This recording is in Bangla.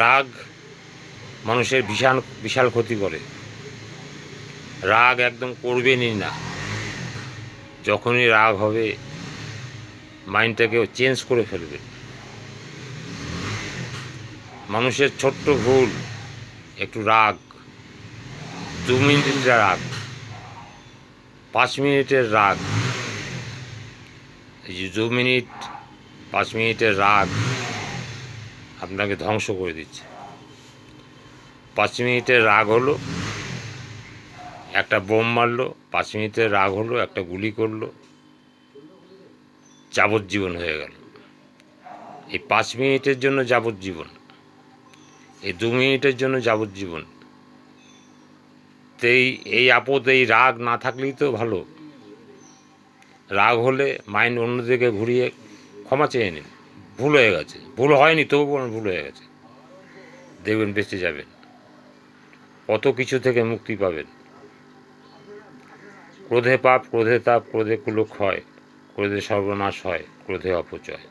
রাগ মানুষের বিশাল বিশাল ক্ষতি করে। রাগ একদম করবেনই না। যখনই রাগ হবে মাইন্ডটাকে চেঞ্জ করে ফেলবে। মানুষের ছোট্ট ভুল, একটু রাগ, 2 মিনিটের রাগ, 5 মিনিটের রাগ, এই যে 2 মিনিট 5 মিনিটের রাগ আপনাকে ধ্বংস করে দিচ্ছে। 5 মিনিটের রাগ হলো একটা বোম মারলো, 5 মিনিটের রাগ হলো একটা গুলি করলো, যাবজ্জীবন হয়ে গেল। এই 5 মিনিটের জন্য যাবজ্জীবন, এই 2 মিনিটের জন্য যাবজ্জীবন। তো এই আপদ, এই রাগ না থাকলেই তো ভালো। রাগ হলে মাইন্ড অন্যদিকে ঘুরিয়ে ক্ষমা চেয়ে নিন, ভুল হয়ে গেছে, ভুল হয়নি তবু ভুল হয়ে গেছে, দেখবেন বেঁচে যাবেন, কত কিছু থেকে মুক্তি পাবেন। ক্রোধে পাপ, ক্রোধে তাপ, ক্রোধে কুলক্ষয়, ক্রোধে সর্বনাশ হয়, ক্রোধে অপচয়।